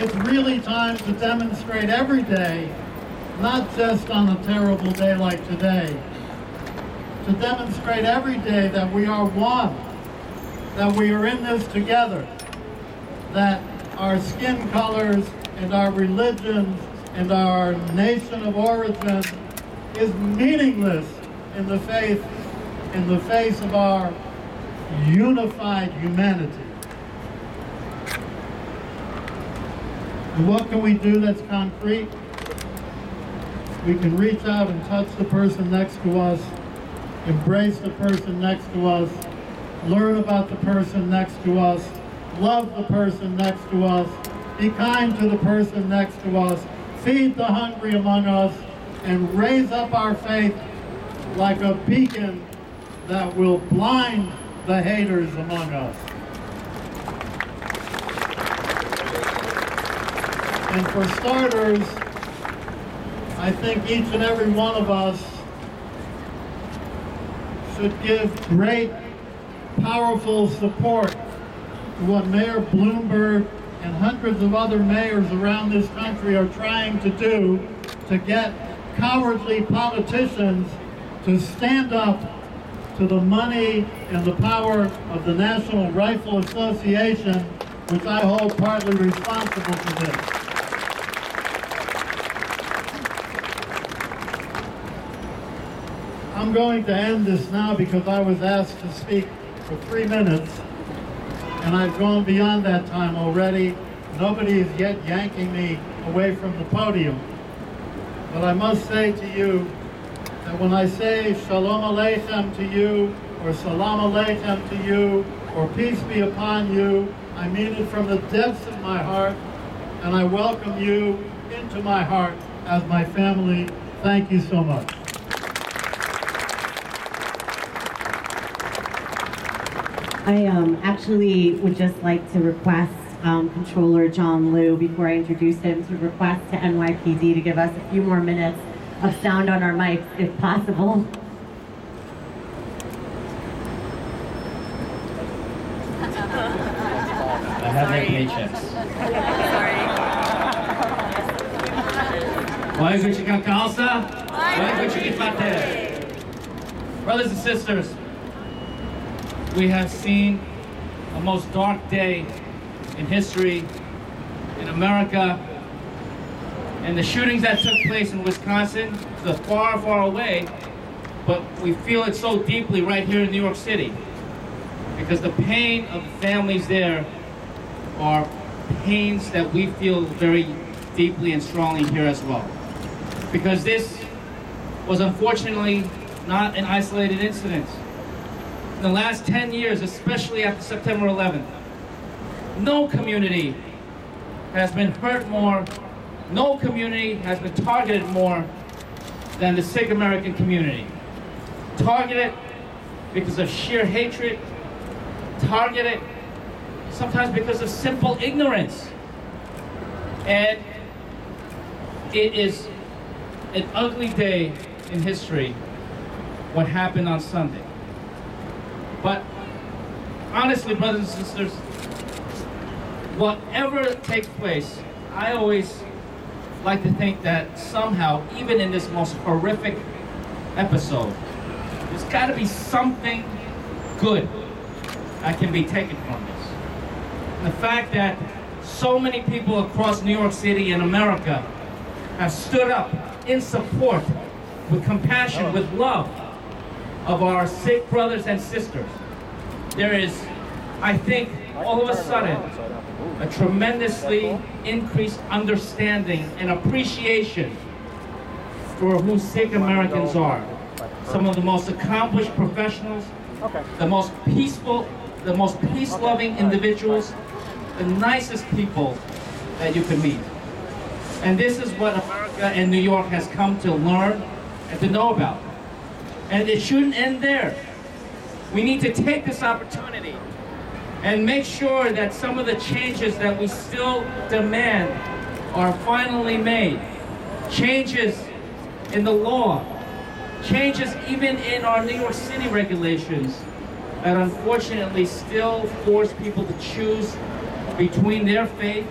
It's really time to demonstrate every day, not just on a terrible day like today, to demonstrate every day that we are one, that we are in this together, that our skin colors and our religions and our nation of origin is meaningless in the face of our unified humanity. And what can we do that's concrete? We can reach out and touch the person next to us, embrace the person next to us, learn about the person next to us, love the person next to us, be kind to the person next to us, feed the hungry among us, and raise up our faith like a beacon that will blind the haters among us. And for starters, I think each and every one of us should give great, powerful support to what Mayor Bloomberg and hundreds of other mayors around this country are trying to do to get cowardly politicians to stand up to the money and the power of the National Rifle Association, which I hold partly responsible for this. I'm going to end this now because I was asked to speak for 3 minutes, and I've gone beyond that time already. Nobody is yet yanking me away from the podium. But I must say to you that when I say Shalom Aleichem to you, or Salam Aleichem to you, or peace be upon you, I mean it from the depths of my heart, and I welcome you into my heart as my family. Thank you so much. I actually would just like to request Controller John Liu, before I introduce him, to request to NYPD to give us a few more minutes of sound on our mics, if possible. I have my paychecks. Sorry. Brothers and sisters, we have seen a most dark day in history, in America, and the shootings that took place in Wisconsin, they're far, far away, but we feel it so deeply right here in New York City, because the pain of families there are pains that we feel very deeply and strongly here as well. Because this was unfortunately not an isolated incident. In the last 10 years, especially after September 11th, no community has been hurt more, no community has been targeted more than the Sikh American community. Targeted because of sheer hatred, targeted sometimes because of simple ignorance. And it is an ugly day in history, what happened on Sunday. But honestly, brothers and sisters, whatever takes place, I always like to think that somehow, even in this most horrific episode, there's got to be something good that can be taken from this. And the fact that so many people across New York City and America have stood up in support, with compassion, with love, of our Sikh brothers and sisters. There is, I think, all of a sudden, a tremendously increased understanding and appreciation for who Sikh Americans are. Some of the most accomplished professionals, the most peaceful, the most peace-loving individuals, the nicest people that you can meet. And this is what America and New York has come to learn and to know about. And it shouldn't end there. We need to take this opportunity and make sure that some of the changes that we still demand are finally made. Changes in the law, changes even in our New York City regulations that unfortunately still force people to choose between their faith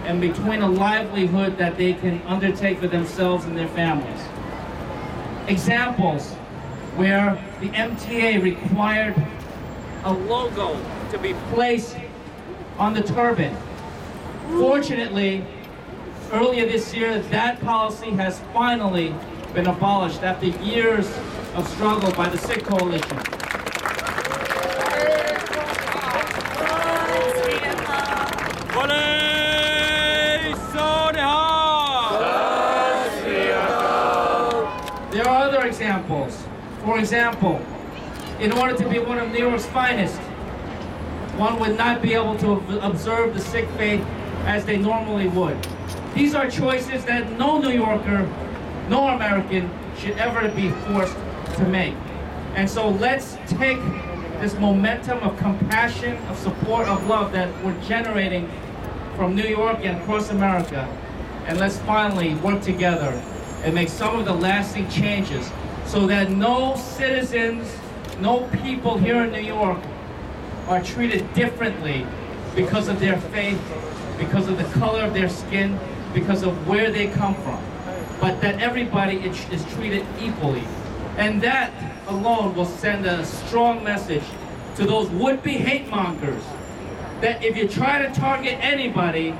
and between a livelihood that they can undertake for themselves and their families. Examples where the MTA required a logo to be placed on the turban. Fortunately, earlier this year, that policy has finally been abolished after years of struggle by the Sikh coalition. There are other examples. For example, in order to be one of New York's finest, one would not be able to observe the Sikh faith as they normally would. These are choices that no New Yorker, no American should ever be forced to make. And so let's take this momentum of compassion, of support, of love that we're generating from New York and across America, and let's finally work together and make some of the lasting changes so that no citizens, no people here in New York are treated differently because of their faith, because of the color of their skin, because of where they come from, but that everybody is treated equally. And that alone will send a strong message to those would-be hate mongers that if you try to target anybody,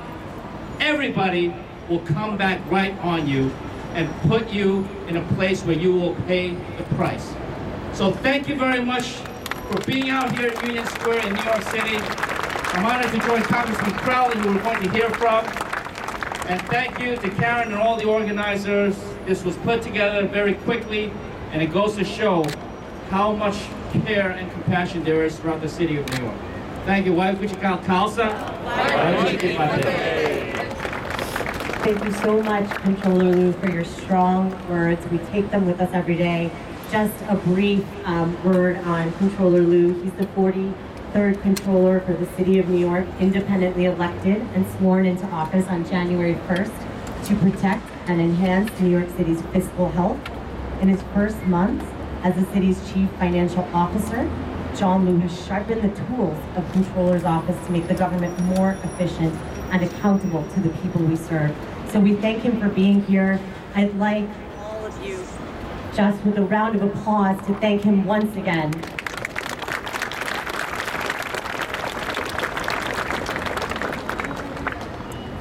everybody will come back right on you and put you in a place where you will pay the price. So thank you very much for being out here at Union Square in New York City. I'm honored to join Congressman Crowley, who we're going to hear from. And thank you to Karen and all the organizers. This was put together very quickly, and it goes to show how much care and compassion there is throughout the city of New York. Thank you. Thank you so much, Controller Liu, for your strong words. We take them with us every day. Just a brief word on Controller Liu. He's the 43rd Controller for the City of New York, independently elected and sworn into office on January 1st to protect and enhance New York City's fiscal health. In his first month as the city's Chief Financial Officer, John Liu has sharpened the tools of Controller's office to make the government more efficient and accountable to the people we serve. So we thank him for being here. I'd like all of you, just with a round of applause, to thank him once again.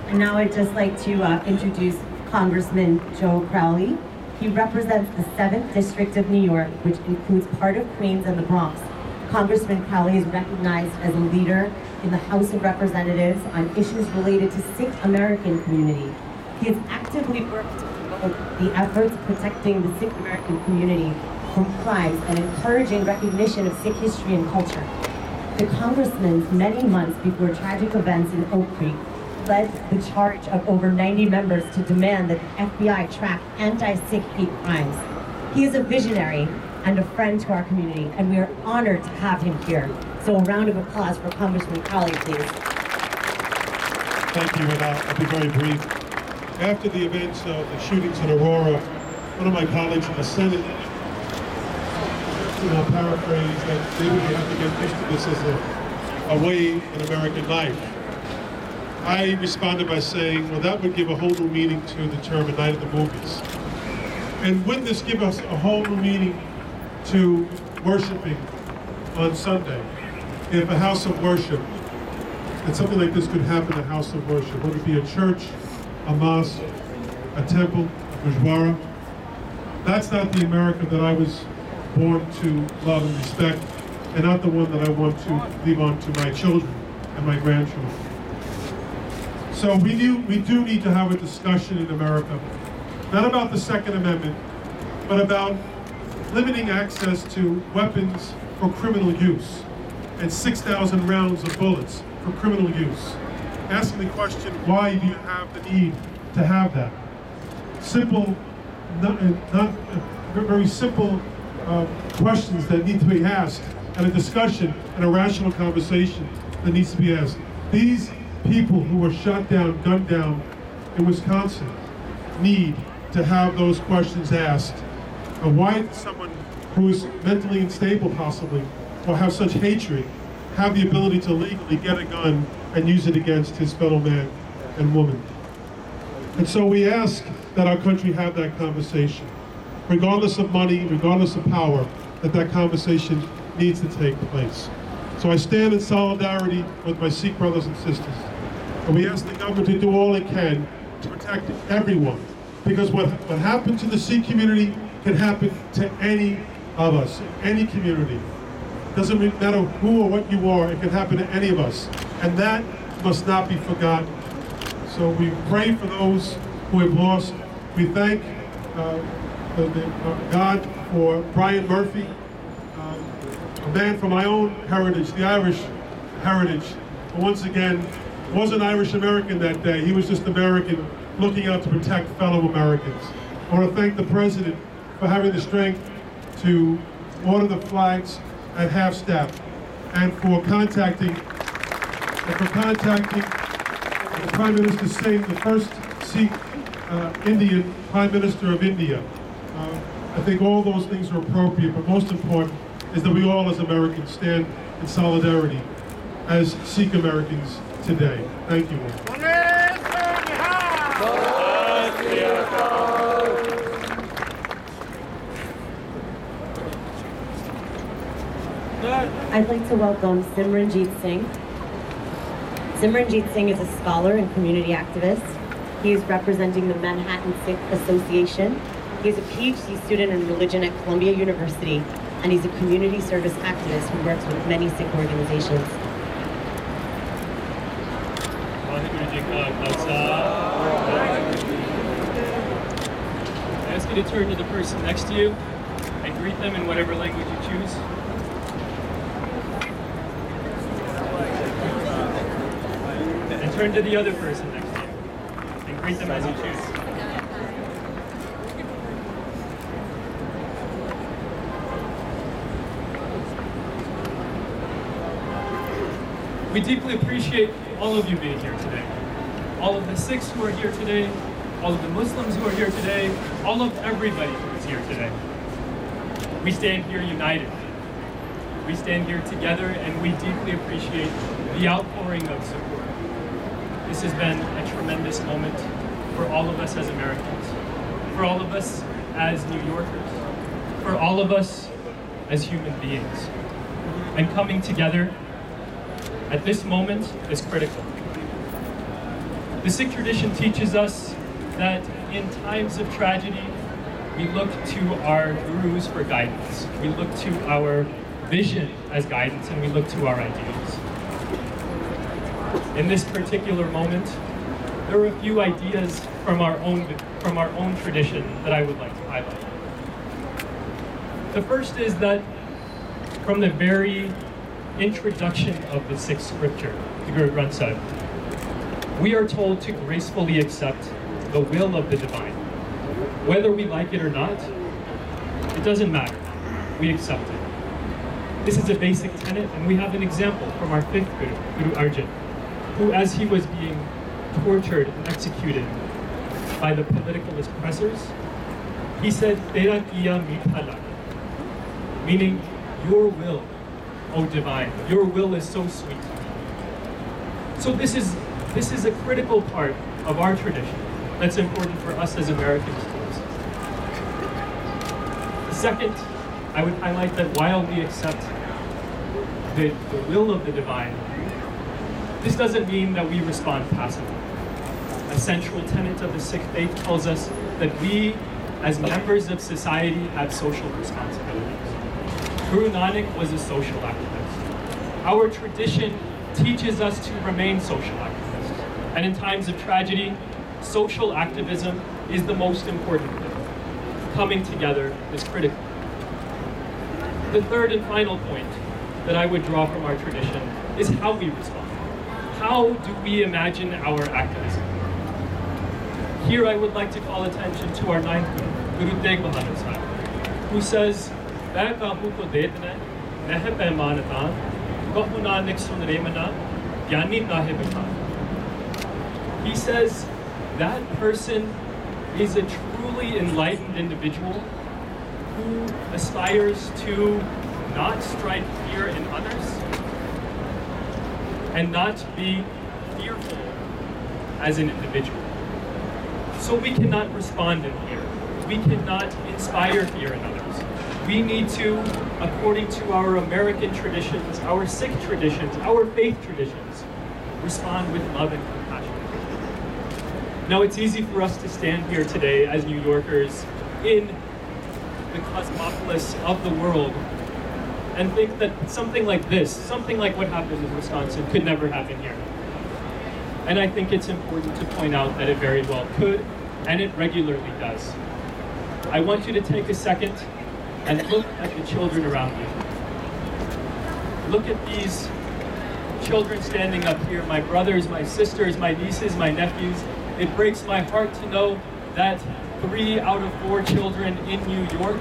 And now I'd just like to introduce Congressman Joe Crowley. He represents the 7th District of New York, which includes part of Queens and the Bronx. Congressman Crowley is recognized as a leader in the House of Representatives on issues related to Sikh American community. He has actively worked to promote the efforts protecting the Sikh American community from crimes and encouraging recognition of Sikh history and culture. The congressman, many months before tragic events in Oak Creek, led the charge of over 90 members to demand that the FBI track anti-Sikh hate crimes. He is a visionary and a friend to our community, and we are honored to have him here. So a round of applause for Congressman Crowley, please. Thank you, and I'll be very brief. After the events of the shootings in Aurora, one of my colleagues in the Senate, paraphrased that they would have to get used to this as a way in American life. I responded by saying, well, that would give a whole new meaning to the term a night at the movies. And wouldn't this give us a whole new meaning to worshiping on Sunday? If a house of worship, and something like this could happen in a house of worship, whether it be a church, a mosque, a temple, a gurdwara, that's not the America that I was born to love and respect, and not the one that I want to leave on to my children and my grandchildren. So we do need to have a discussion in America, not about the Second Amendment, but about limiting access to weapons for criminal use and 6,000 rounds of bullets for criminal use. Asking the question, why do you have the need to have that? Simple, very simple questions that need to be asked, and a discussion and a rational conversation that needs to be asked. These people who were shot down, gunned down in Wisconsin need to have those questions asked. And why does someone who is mentally unstable possibly, or have such hatred, have the ability to legally get a gun and use it against his fellow man? and woman. And so we ask that our country have that conversation. Regardless of money, regardless of power, that conversation needs to take place. So I stand in solidarity with my Sikh brothers and sisters. And we ask the government to do all it can to protect everyone. Because what happened to the Sikh community can happen to any of us, any community. Doesn't matter who or what you are, it can happen to any of us. And that must not be forgotten. So we pray for those who have lost. We thank God for Brian Murphy, a man from my own heritage, the Irish heritage. But once again, wasn't Irish American that day. He was just American looking out to protect fellow Americans. I want to thank the President for having the strength to order the flags at half-staff and for contacting the Prime Minister Singh, the first Sikh Indian Prime Minister of India. I think all those things are appropriate, but most important is that we all as Americans stand in solidarity as Sikh Americans today. Thank you all. I'd like to welcome Simranjeet Singh. Simranjeet Singh is a scholar and community activist. He is representing the Manhattan Sikh Association. He is a PhD student in religion at Columbia University, and he's a community service activist who works with many Sikh organizations. I ask you to turn to the person next to you and greet them in whatever language you choose. And turn to the other person next to you and greet them as you choose. We deeply appreciate all of you being here today. All of the Sikhs who are here today, all of the Muslims who are here today, all of everybody who is here today. We stand here united. We stand here together, and we deeply appreciate the outpouring of support. This has been a tremendous moment for all of us as Americans, for all of us as New Yorkers, for all of us as human beings. And coming together at this moment is critical. The Sikh tradition teaches us that in times of tragedy, we look to our gurus for guidance. We look to our vision as guidance, and we look to our ideals. In this particular moment, there are a few ideas from our own tradition that I would like to highlight. The first is that from the very introduction of the Sikh scripture, the Guru Granth Sahib, we are told to gracefully accept the will of the divine. Whether we like it or not, it doesn't matter. We accept it. This is a basic tenet, and we have an example from our fifth Guru, Guru Arjan, who, as he was being tortured and executed by the political oppressors, he said, "Tera kiya meetha laga," meaning, your will, O divine, your will is so sweet. So this is a critical part of our tradition that's important for us as Americans to listen. Second, I would highlight that while we accept the will of the divine, this doesn't mean that we respond passively. A central tenet of the Sikh faith tells us that we, as members of society, have social responsibilities. Guru Nanak was a social activist. Our tradition teaches us to remain social activists. And in times of tragedy, social activism is the most important thing. Coming together is critical. The third and final point that I would draw from our tradition is how we respond. How do we imagine our activism? Here I would like to call attention to our ninth Guru, Guru Tegh Bahadur Sahib, who says, he says that person is a truly enlightened individual who aspires to not strike fear in others and not be fearful as an individual. So we cannot respond in fear. We cannot inspire fear in others. We need to, according to our American traditions, our Sikh traditions, our faith traditions, respond with love and compassion. Now, it's easy for us to stand here today as New Yorkers in the cosmopolis of the world and think that something like this, something like what happened in Wisconsin, could never happen here. And I think it's important to point out that it very well could, and it regularly does. I want you to take a second and look at the children around you. Look at these children standing up here, my brothers, my sisters, my nieces, my nephews. It breaks my heart to know that 3 out of 4 children in New York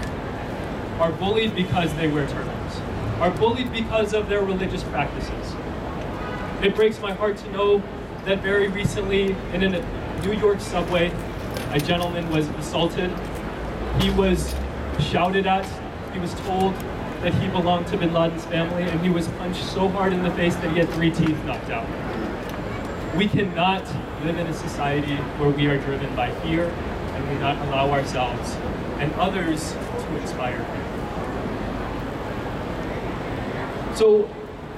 are bullied because they wear turbans, are bullied because of their religious practices. It breaks my heart to know that very recently in a New York subway, a gentleman was assaulted. He was shouted at. He was told that he belonged to bin Laden's family, and he was punched so hard in the face that he had 3 teeth knocked out. We cannot live in a society where we are driven by fear and we not allow ourselves and others to inspire fear. So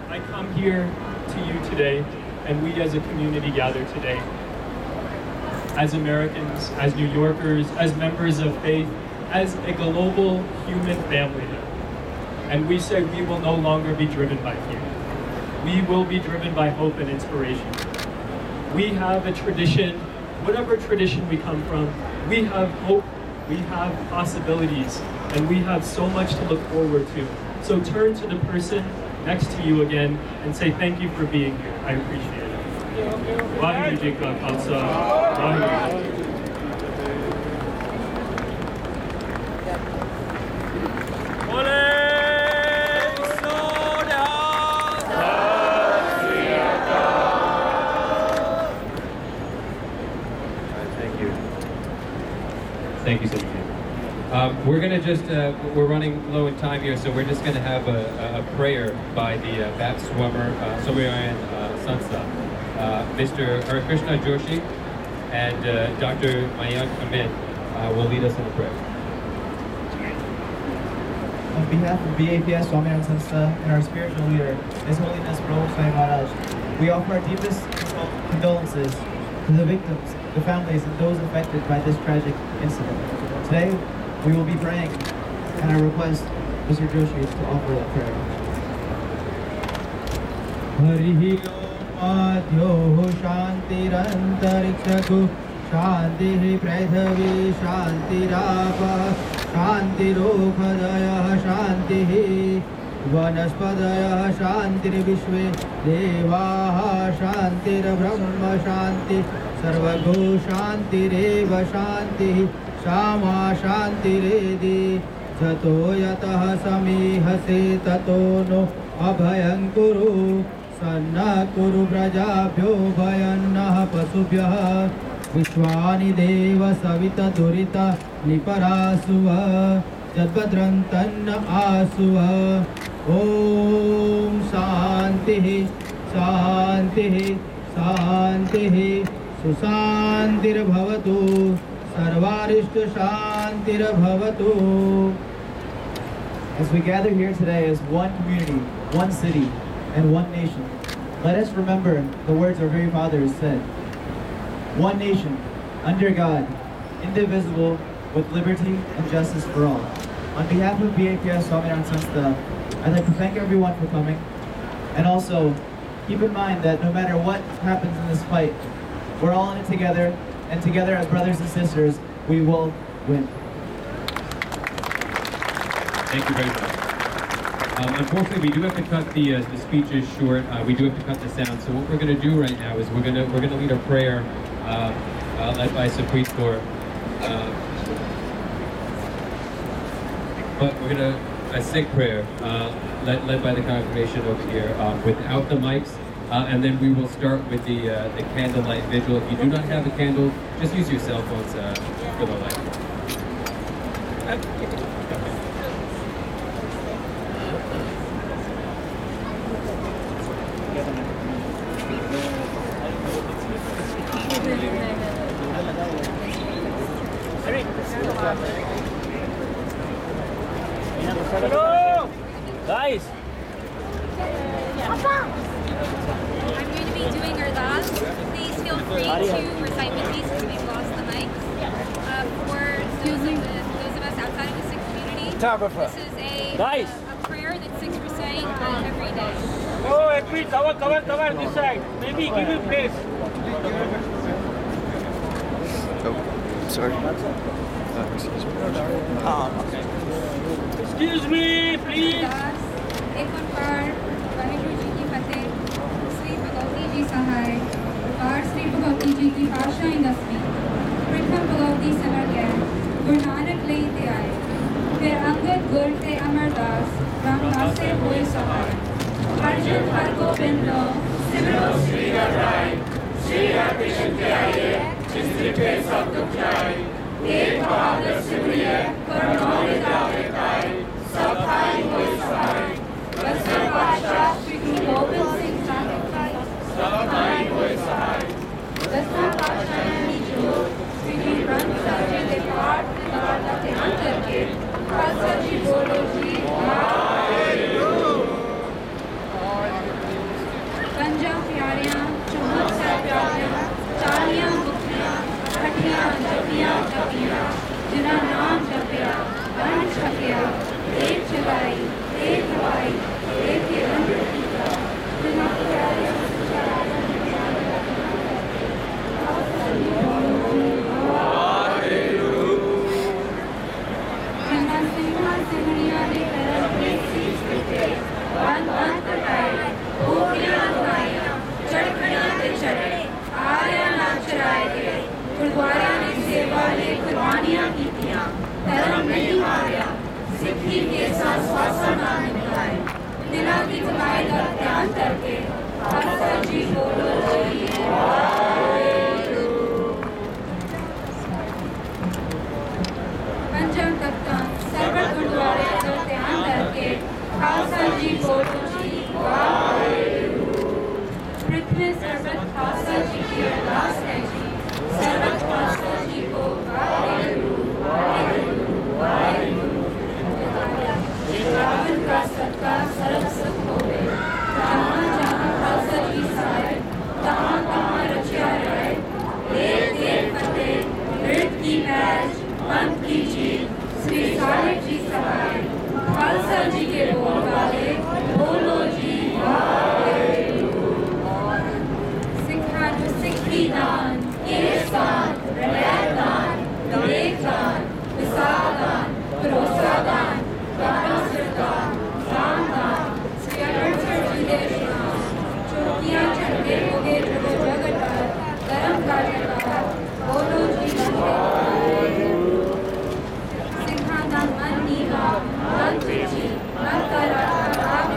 I come here to you today, and we as a community gather today, as Americans, as New Yorkers, as members of faith, as a global human family. And we say we will no longer be driven by fear. We will be driven by hope and inspiration. We have a tradition, whatever tradition we come from, we have hope, we have possibilities, and we have so much to look forward to. So turn to the person next to you again and say thank you for being here. I appreciate it. Vaheguru Ji Ka Khalsa, Vaheguru Ji. Thank you so much. We're going to just, we're running low in time here, so we're just going to have a prayer by the BAP swimmer, Soumyayan Sanstha. Mr. Harikrishna Joshi and Dr. Mayank Amin will lead us in a prayer. On behalf of BAPS Soumyayan Sanstha and our spiritual leader, His Holiness Prabhu Sai Maharaj, we offer our deepest condolences to the victims, the families, and those affected by this tragic incident. Today, we will be praying, and I request Mr. Joshi to offer that prayer. Harihi Adyo Shantirantarikshaku Shanti Pradhavi Shantirapa Shantirokhadaya Shanti Vanaspadaya Shantir Vishwe Devaha Shantir Brahma Shanti Sarvago Shantireva Shanti Shama Shantiredi Jato Yataha Samihase Tato No Abhayam Kuru Sanna Kuru Brajabhyo Bhayannaha Pasubhyaha Vishwani Deva Savita Durita Niparasuva Jadbadrantanna Asuva Om Shantihi Shantihi Shantihi Susantir Bhavatu Sarvarishta Shantir Bhavatu. As we gather here today as one community, one city, and one nation, let us remember the words our very fathers said. One nation, under God, indivisible, with liberty and justice for all. On behalf of BAPS Soumyayan Sanstha, I'd like to thank everyone for coming. And also, keep in mind that no matter what happens in this fight, we're all in it together, and together as brothers and sisters, we will win. Thank you very much. Unfortunately, we do have to cut the speeches short. We do have to cut the sound. So what we're going to do right now is we're going to lead a prayer led by Supreet Kaur. But we're going to a Sikh prayer led by the congregation over here without the mics. And then we will start with the candlelight vigil. If you do not have a candle, just use your cell phones for the light. Guys! I'm going to be doing Ardas. Please feel free to recite with me since we've lost the mics. For those of us outside of the Sikh community, this is a prayer that Sikhs recite every day. Oh, please, cover this side. Maybe give him place. Oh, sorry. Excuse me. Excuse me, please. एक ओंकार वाहिगुरु जी की फतेह श्री भगवती जी सहाय car Shri Bhagwati जी की पातशाही दसवीं प्रथम Bhagwati summer गए गुरु नानक लेते आए फिर अंगद गुर थे अमरदास रामदास से हुए सहाय अर्जुन हर गोविंद सिमरो श्री राय श्री हर कृष्ण के आए जिससे पे सब दुख जाए एक बहादुर सिमरिए करुणा निधाने पाए सब भाई हुए सहाय दसवें पातशाह श्री गुरु गोबिंद सिंह साहिब सब भाई हुए सहाय दसवें पातशाह की जोत श्री गुरु ग्रंथ साहिब जी के पाठ का ध्यान करके खालसा जी बोलो जी पंजा प्यारियां चौहद साहिबारियां चालियां मुखियां खटियां जपियां जपियां जिन्हां नाम जपिया बन छकिया एक चलाई एक हवाई एक रंग कीता जिन्हां प्यारियां जिन्हां सिंहा सिमरिया ने करम के सीस किते बन बन कटाए भूखियां खाइयां चढ़खियां ते चढ़े आरियां ना चराए गए गुरुद्वारा ने सेवा ले कुर्बानियां कीतियां धर्म नहीं हारिया सिक्खी के साथ स्वासा ना निभाए दिला की कमाई का ध्यान करके खालसा जी बोलो जी पंचम तख्ता सर्व गुरुद्वारे का ध्यान करके खालसा जी बोलो जी पृथ्वी सर्वत खालसा जी की अरदास है जी सर्वत खालसा जी को वाहेगुरु वाहेगुरु वाहेगुरु रावण का सत्ता सर्व सुख होवे जहाँ जहाँ खालसा जी साए तहाँ तहाँ रचिया राय देव देव फतेह मृत की मैच पंथ की जीत श्री साहिब जी सहाय खालसा जी के बोल वाले बोलो जी वाहेगुरु सिखा जो सिखी दान केसान रैयत दान विवेक दान विशाल दान भरोसा दान दान सरदार दान दान श्री अमृतसर जी देश नाम चौकियां चढ़ते होगे जगो जगत धर्म का जगह बोलो जी सिखा दान मन नीवा मन चिची मन करा आप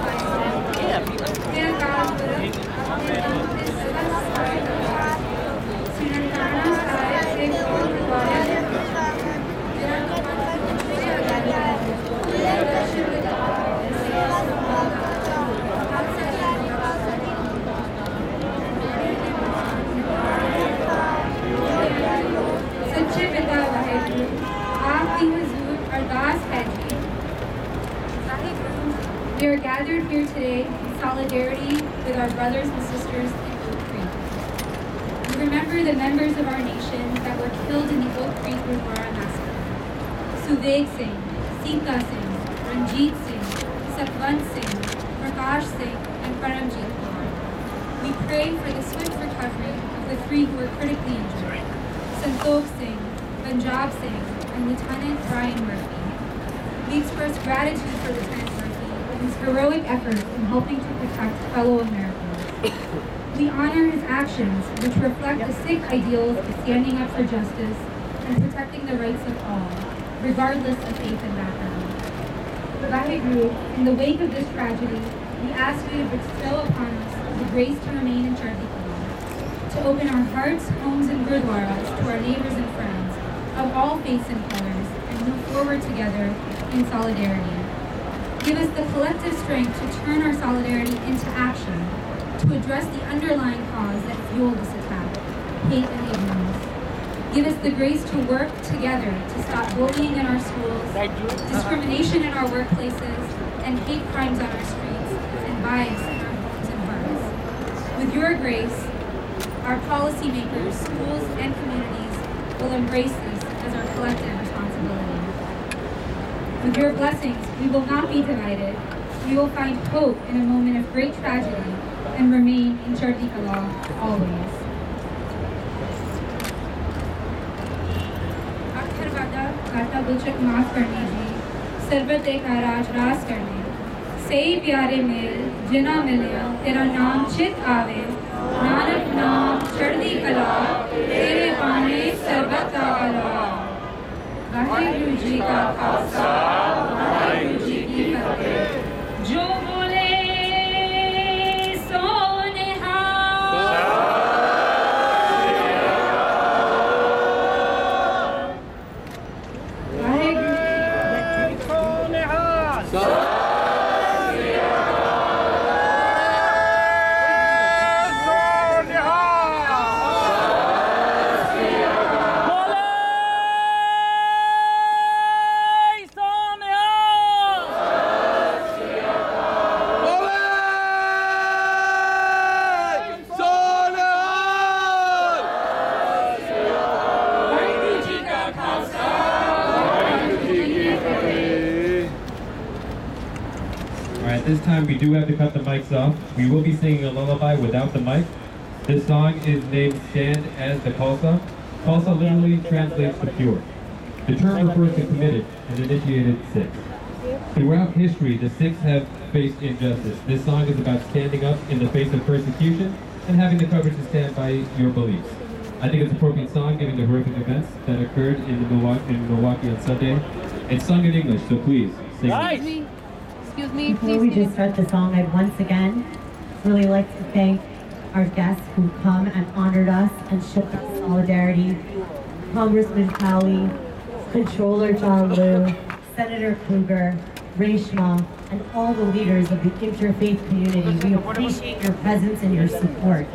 मेरा काम करो अपने दम से सदा सहाय श्री ननकाना साहिब से बोल गुरुद्वारा जिन्होंने मुझे अगला खुले दर्शन सच्चे पिता वाहेगुरु आपकी हुजूर अरदास है जी We are gathered here today in solidarity with our brothers and sisters in Oak Creek. We remember the members of our nation that were killed in the Oak Creek Gurdwara massacre. Suveg Singh, Sita Singh, Ranjit Singh, Satwant Singh, Prakash Singh, and Paramjit Kaur. We pray for the swift recovery of the three who were critically injured, Santokh Singh, Punjab Singh, and Lieutenant Brian Murphy. We express gratitude for Lieutenant Murphy and his heroic efforts in helping to protect fellow Americans. We honor his actions, which reflect the Sikh ideals of standing up for justice and protecting the rights of all, regardless of faith and background. Vaheguru, in the wake of this tragedy, we ask you to bestow upon us the grace to remain in Chardi Kala, to open our hearts, homes, and gurdwaras to our neighbors and friends of all faiths and colors, and move forward together in solidarity. Give us the collective strength to turn our solidarity into action, to address the underlying cause that fueled this attack, hate and ignorance. Give us the grace to work together to stop bullying in our schools, discrimination in our workplaces, and hate crimes on our streets, and bias in our homes and hearts. With your grace, our policymakers, schools, and communities will embrace this as our collective responsibility. With your blessings, we will not be divided. We will find hope in a moment of great tragedy and remain in Chardi Kala always. आखिर वादा खाता बुचक माफ करने जी सरबत एक राज राज करने सही प्यारे mail जिना मिलिया तेरा नाम चित आवे नानक नाम चढ़दी कला तेरे पाने सरबत का भला वाहिगुरु जी का खालसा वाहिगुरु जी की फतेह जो बोले सो This time we do have to cut the mics off. We will be singing a lullaby without the mic. This song is named Stand as the Khalsa. Khalsa literally translates to pure. The term refers to committed and initiated Sikhs. Throughout history, the Sikhs have faced injustice. This song is about standing up in the face of persecution and having the courage to stand by your beliefs. I think it's an appropriate song given the horrific events that occurred in Milwaukee on Sunday. It's sung in English, so please sing it. Excuse me, before we just start the song, I'd once again really like to thank our guests who come and honored us and showed us solidarity. Congressman Cowley, Controller John Liu, Senator Kruger, Reshma, and all the leaders of the interfaith community. We appreciate your presence and your support.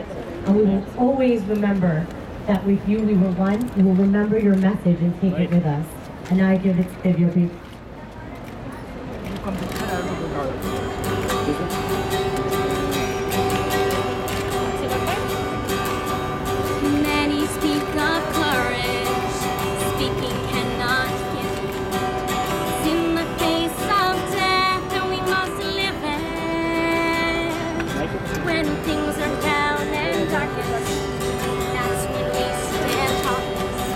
And we will always remember that with you we were one. We will remember your message and take it with us. And now I give it to Vigil. Many speak of courage, speaking cannot kill. It's in the face of death and we must live it. When things are down and darkest, that's when we stand tallest.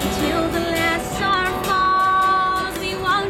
Until the last star falls, we walk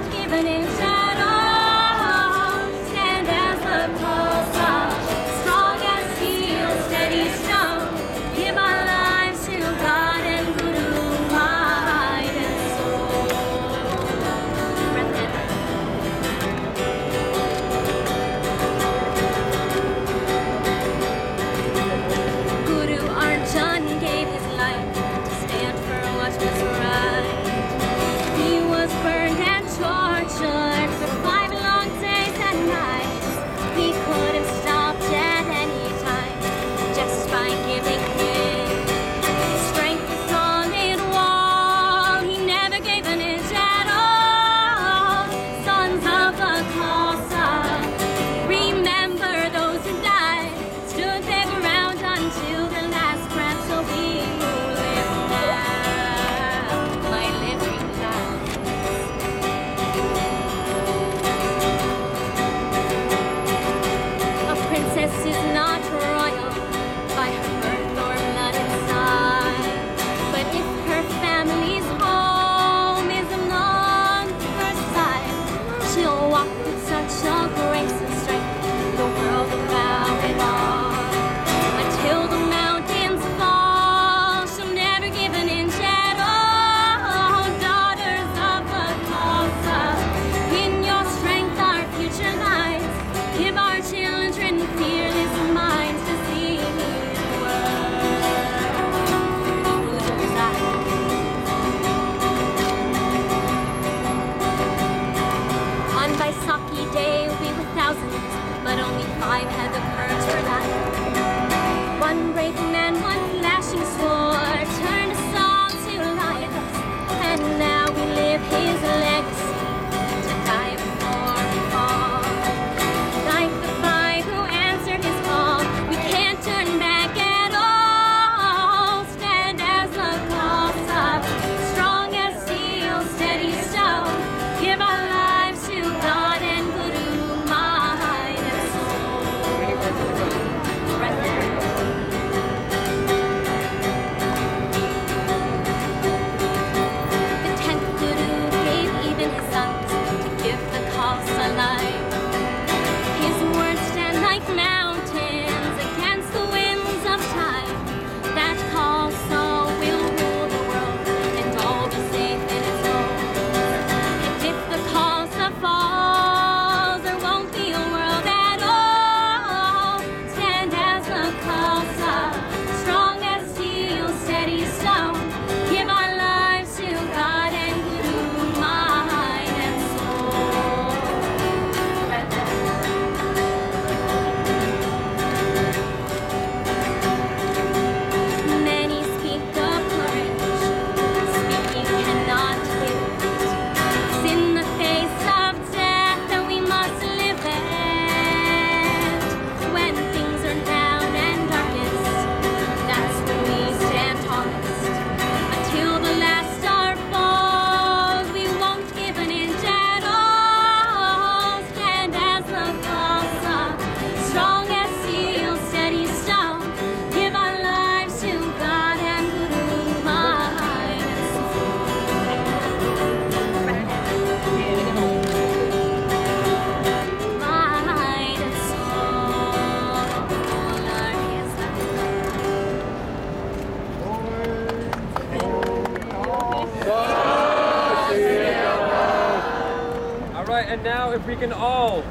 And now if we can all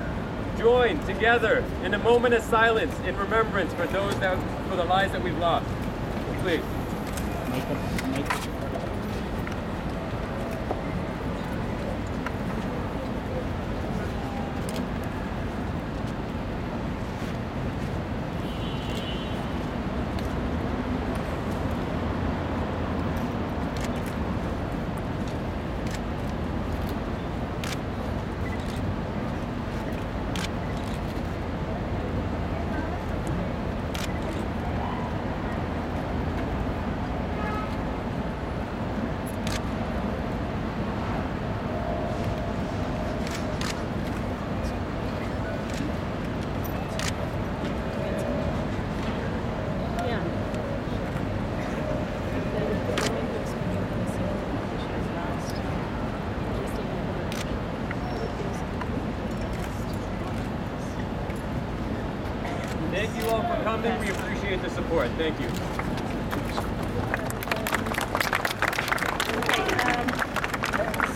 join together in a moment of silence in remembrance for the lives that we've lost. Please. Thank you all for coming. We appreciate the support. Thank you.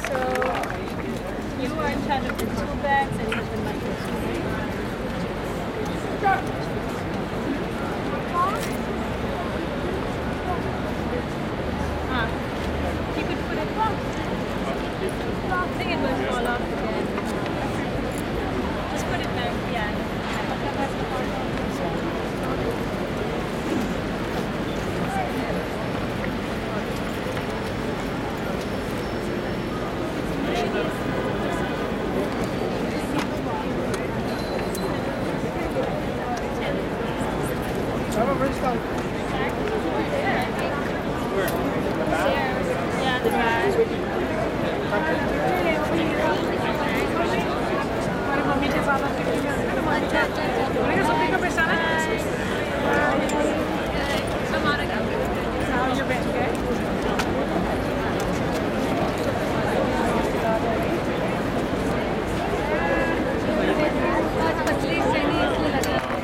So you are in charge of the tool bags and the microphone. You could put it off. I think it will fall off again. Just put it back, yeah.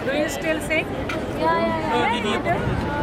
Do you still sing? Yeah.